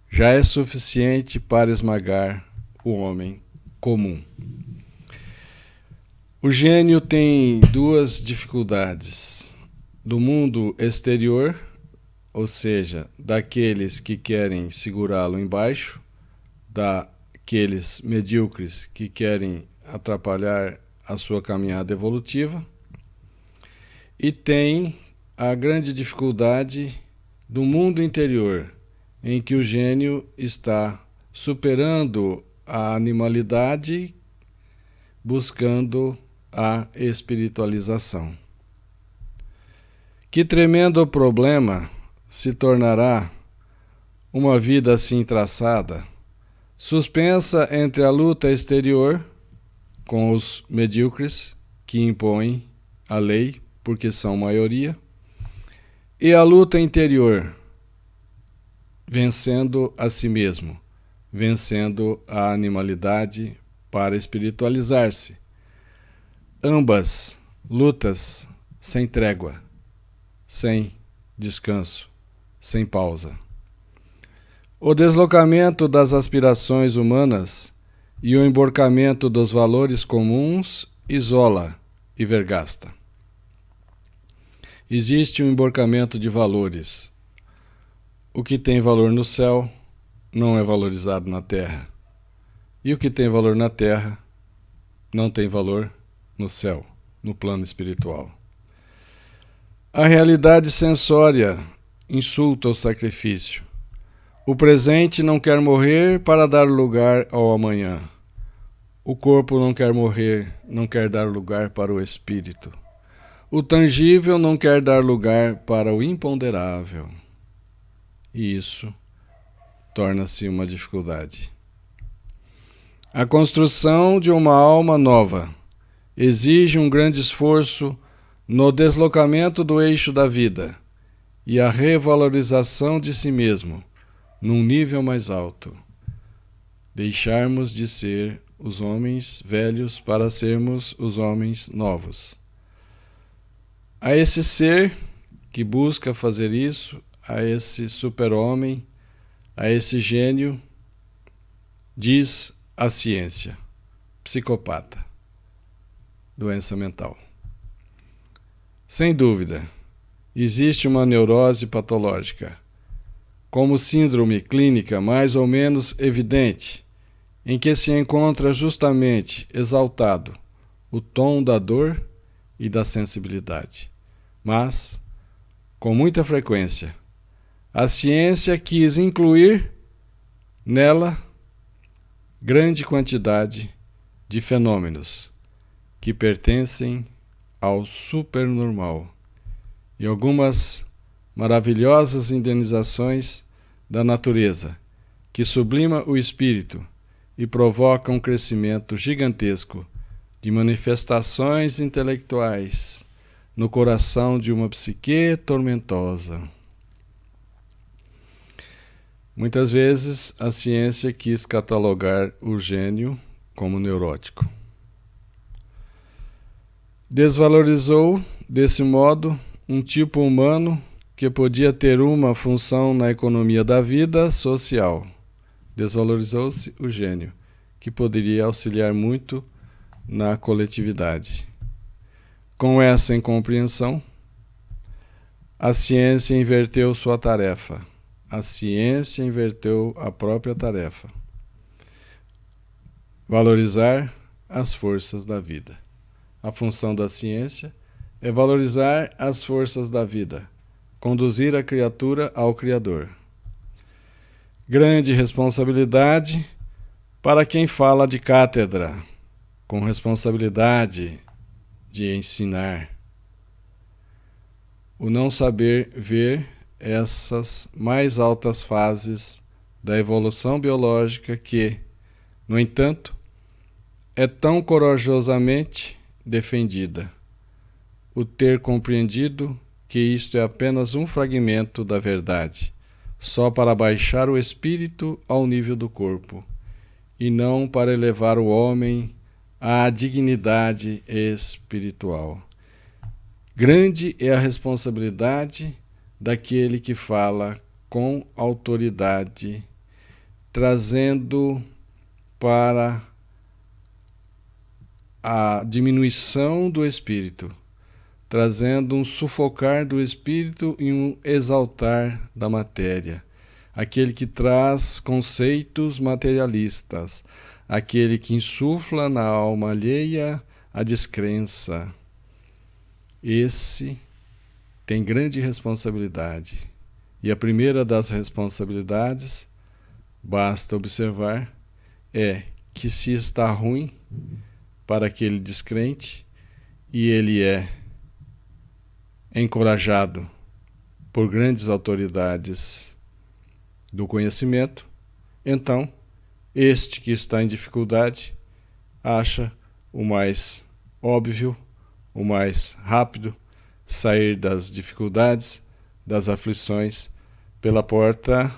já é suficiente para esmagar o homem comum. O gênio tem duas dificuldades: do mundo exterior, ou seja, daqueles que querem segurá-lo embaixo, daqueles medíocres que querem atrapalhar a sua caminhada evolutiva, e tem a grande dificuldade do mundo interior, em que o gênio está superando a animalidade, buscando a espiritualização. Que tremendo problema se tornará uma vida assim traçada, suspensa entre a luta exterior com os medíocres que impõem a lei porque são maioria, e a luta interior, vencendo a si mesmo, vencendo a animalidade para espiritualizar-se. Ambas lutas sem trégua, sem descanso, sem pausa. O deslocamento das aspirações humanas e o emborcamento dos valores comuns isola e vergasta. Existe um emborcamento de valores. O que tem valor no céu não é valorizado na terra. E o que tem valor na terra não tem valor no céu, no plano espiritual. A realidade sensória insulta o sacrifício. O presente não quer morrer para dar lugar ao amanhã. O corpo não quer morrer, não quer dar lugar para o espírito. O tangível não quer dar lugar para o imponderável. E isso torna-se uma dificuldade. A construção de uma alma nova exige um grande esforço no deslocamento do eixo da vida e a revalorização de si mesmo num nível mais alto. Deixarmos de ser os homens velhos para sermos os homens novos. A esse ser que busca fazer isso, a esse super-homem, a esse gênio, diz a ciência: psicopata, doença mental. Sem dúvida, existe uma neurose patológica, como síndrome clínica mais ou menos evidente, em que se encontra justamente exaltado o tom da dor e da sensibilidade. Mas, com muita frequência, a ciência quis incluir nela grande quantidade de fenômenos que pertencem ao supernormal e algumas maravilhosas indenizações da natureza que sublima o espírito e provoca um crescimento gigantesco de manifestações intelectuais no coração de uma psique tormentosa. Muitas vezes a ciência quis catalogar o gênio como neurótico. Desvalorizou, desse modo, um tipo humano que podia ter uma função na economia da vida social. Desvalorizou-se o gênio, que poderia auxiliar muito na coletividade. Com essa incompreensão, a ciência inverteu sua tarefa. A ciência inverteu a própria tarefa. Valorizar as forças da vida. A função da ciência é valorizar as forças da vida, conduzir a criatura ao Criador. Grande responsabilidade para quem fala de cátedra, com responsabilidade de ensinar. O não saber ver essas mais altas fases da evolução biológica que, no entanto, é tão corajosamente defendida. O ter compreendido que isto é apenas um fragmento da verdade, só para baixar o espírito ao nível do corpo, e não para elevar o homem à dignidade espiritual. Grande é a responsabilidade daquele que fala com autoridade, trazendo para a diminuição do espírito, trazendo um sufocar do espírito e um exaltar da matéria. Aquele que traz conceitos materialistas, aquele que insufla na alma alheia a descrença. Esse tem grande responsabilidade. E a primeira das responsabilidades, basta observar, é que se está ruim para aquele descrente e ele é encorajado por grandes autoridades do conhecimento, então este que está em dificuldade acha o mais óbvio, o mais rápido sair das dificuldades, das aflições pela porta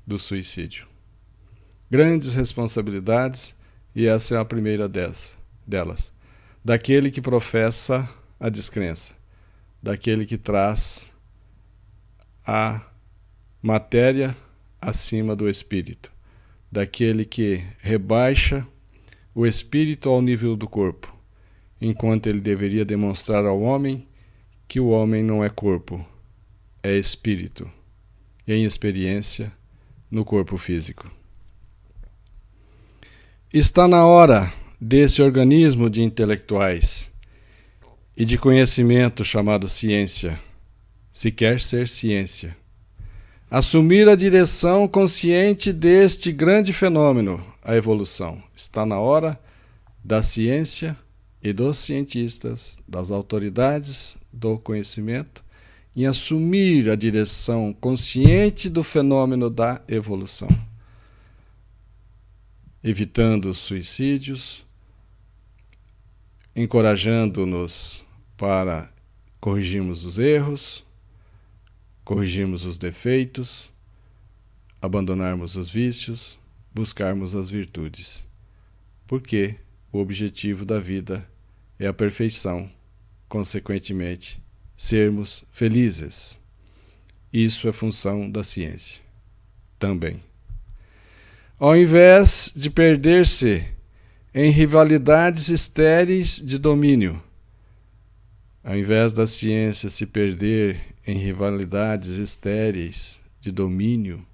do suicídio. Grandes responsabilidades, e essa é a primeira delas. Daquele que professa a descrença, daquele que traz a matéria acima do espírito, daquele que rebaixa o espírito ao nível do corpo, enquanto ele deveria demonstrar ao homem que o homem não é corpo, é espírito, em experiência no corpo físico. Está na hora desse organismo de intelectuais e de conhecimento chamado ciência, se quer ser ciência, assumir a direção consciente deste grande fenômeno, a evolução. Está na hora da ciência e dos cientistas, das autoridades do conhecimento, em assumir a direção consciente do fenômeno da evolução, evitando os suicídios, encorajando-nos para corrigirmos os erros, corrigirmos os defeitos, abandonarmos os vícios, buscarmos as virtudes. Porque o objetivo da vida é a perfeição, consequentemente, sermos felizes. Isso é função da ciência também. Ao invés de perder-se em rivalidades estéreis de domínio, ao invés da ciência se perder em rivalidades estéreis de domínio,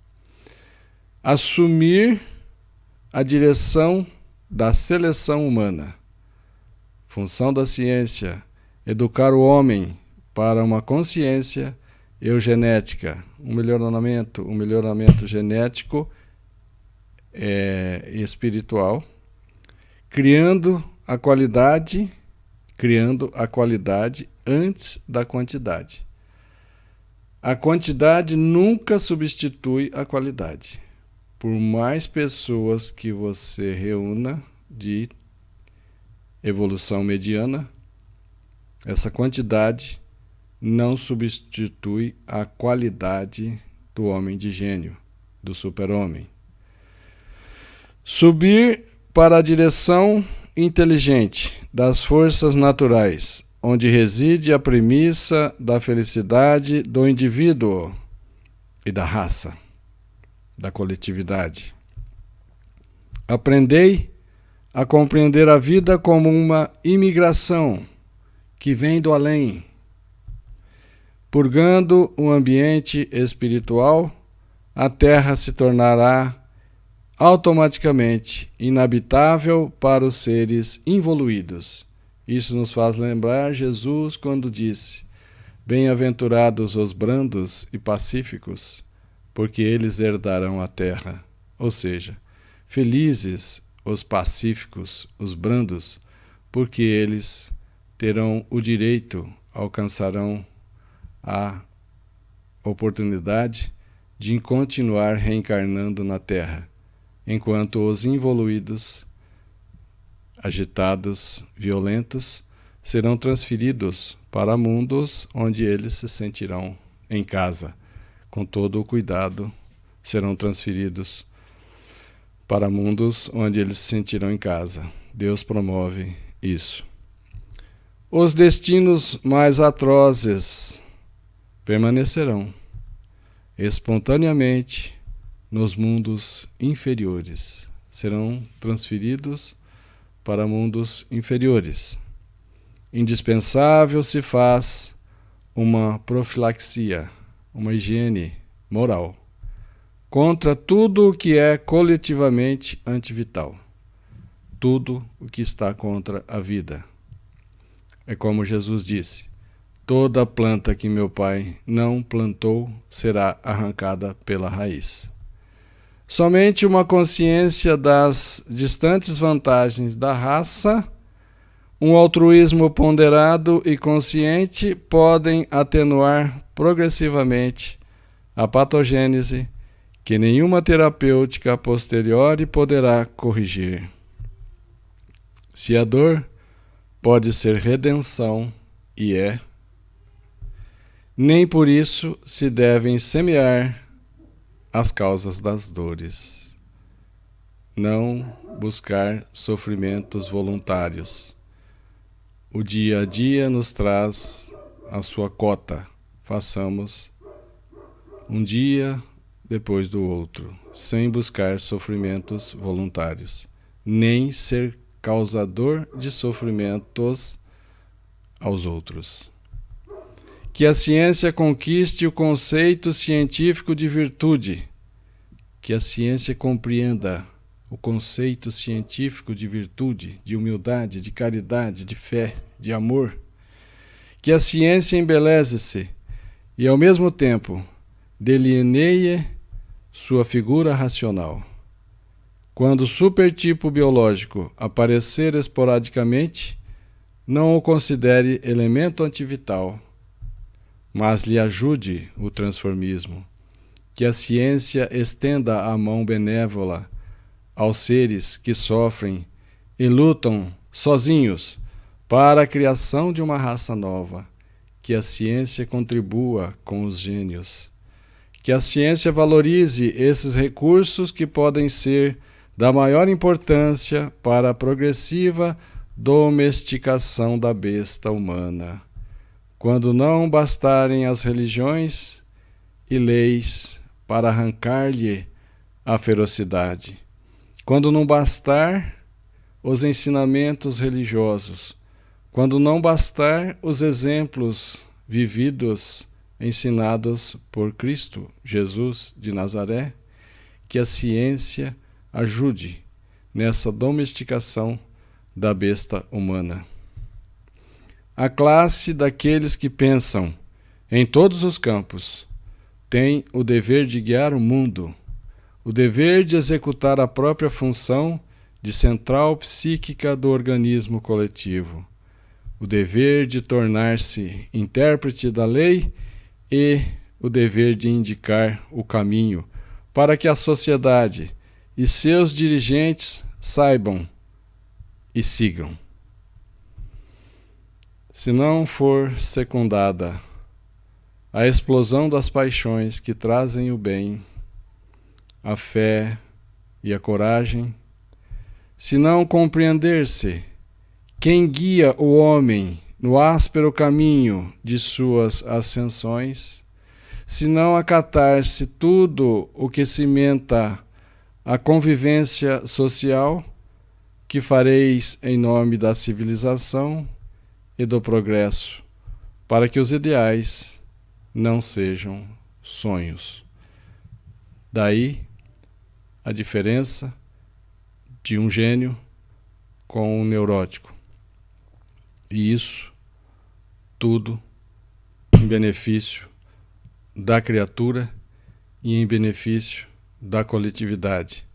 assumir a direção da seleção humana. Função da ciência, educar o homem para uma consciência eugenética, um melhoramento genético e espiritual, criando a qualidade antes da quantidade. A quantidade nunca substitui a qualidade. Por mais pessoas que você reúna de evolução mediana, essa quantidade não substitui a qualidade do homem de gênio, do super-homem. Subir para a direção inteligente das forças naturais, onde reside a premissa da felicidade do indivíduo e da raça, da coletividade. Aprendei a compreender a vida como uma imigração que vem do além, purgando o ambiente espiritual, a Terra se tornará automaticamente inabitável para os seres involuídos. Isso nos faz lembrar Jesus quando disse: bem-aventurados os brandos e pacíficos, porque eles herdarão a terra. Ou seja, felizes os pacíficos, os brandos, porque eles terão o direito, alcançarão a oportunidade de continuar reencarnando na terra, enquanto os involuídos, agitados, violentos, serão transferidos para mundos onde eles se sentirão em casa. Com todo o cuidado, serão transferidos para mundos onde eles se sentirão em casa. Deus promove isso. Os destinos mais atrozes permanecerão espontaneamente nos mundos inferiores. Serão transferidos para mundos inferiores. Indispensável se faz uma profilaxia, uma higiene moral, contra tudo o que é coletivamente antivital, tudo o que está contra a vida. É como Jesus disse: toda planta que meu Pai não plantou será arrancada pela raiz. Somente uma consciência das distantes vantagens da raça, um altruísmo ponderado e consciente podem atenuar progressivamente a patogênese que nenhuma terapêutica posteriori poderá corrigir. Se a dor pode ser redenção, e é, nem por isso se devem semear as causas das dores. Não buscar sofrimentos voluntários. O dia a dia nos traz a sua cota. Façamos um dia depois do outro, sem buscar sofrimentos voluntários, nem ser causador de sofrimentos aos outros. Que a ciência conquiste o conceito científico de virtude. Que a ciência compreenda o conceito científico de virtude, de humildade, de caridade, de fé, de amor. Que a ciência embeleze-se e, ao mesmo tempo, delineie sua figura racional. Quando o supertipo biológico aparecer esporadicamente, não o considere elemento antivital, mas lhe ajude o transformismo. Que a ciência estenda a mão benévola aos seres que sofrem e lutam sozinhos para a criação de uma raça nova. Que a ciência contribua com os gênios. Que a ciência valorize esses recursos que podem ser da maior importância para a progressiva domesticação da besta humana. Quando não bastarem as religiões e leis para arrancar-lhe a ferocidade. Quando não bastar os ensinamentos religiosos. Quando não bastar os exemplos vividos, ensinados por Cristo, Jesus de Nazaré, que a ciência ajude nessa domesticação da besta humana. A classe daqueles que pensam em todos os campos tem o dever de guiar o mundo, o dever de executar a própria função de central psíquica do organismo coletivo, o dever de tornar-se intérprete da lei e o dever de indicar o caminho para que a sociedade e seus dirigentes saibam e sigam. Se não for secundada a explosão das paixões que trazem o bem, a fé e a coragem, se não compreender-se quem guia o homem no áspero caminho de suas ascensões, se não acatar-se tudo o que cimenta a convivência social, que fareis em nome da civilização e do progresso, para que os ideais não sejam sonhos. Daí a diferença de um gênio com um neurótico. E isso tudo em benefício da criatura e em benefício da coletividade,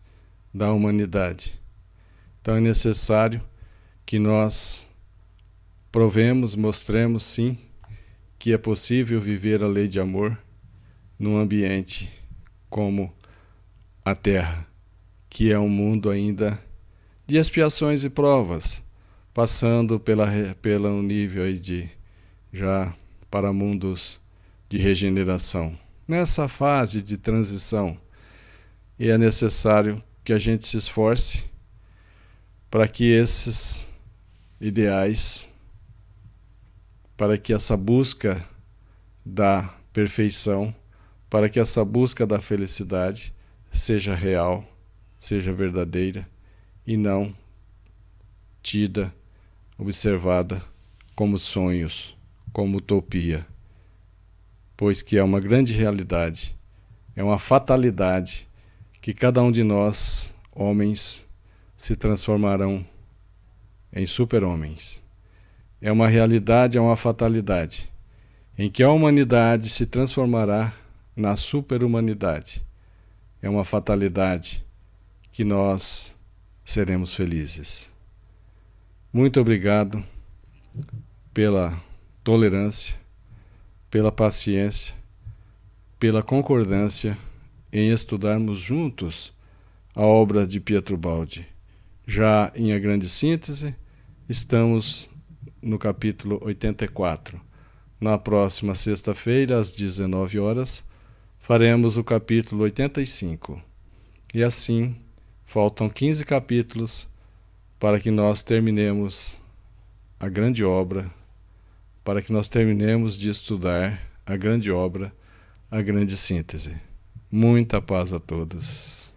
da humanidade. Então é necessário que nós provemos, mostremos sim que é possível viver a lei de amor num ambiente como a Terra, que é um mundo ainda de expiações e provas, passando pelo nível aí de já para mundos de regeneração. Nessa fase de transição, e é necessário que a gente se esforce para que esses ideais, para que essa busca da perfeição, para que essa busca da felicidade seja real, seja verdadeira e não tida, observada como sonhos, como utopia, pois que é uma grande realidade, é uma fatalidade que cada um de nós, homens, se transformarão em super-homens. É uma realidade, é uma fatalidade, em que a humanidade se transformará na super-humanidade. É uma fatalidade que nós seremos felizes. Muito obrigado pela tolerância, pela paciência, pela concordância em estudarmos juntos a obra de Pietro Baldi. Já em A Grande Síntese, estamos no capítulo 84. Na próxima sexta-feira, às 19 horas, faremos o capítulo 85. E assim, faltam 15 capítulos para que nós terminemos a grande obra, para que nós terminemos de estudar a grande obra, a grande síntese. Muita paz a todos.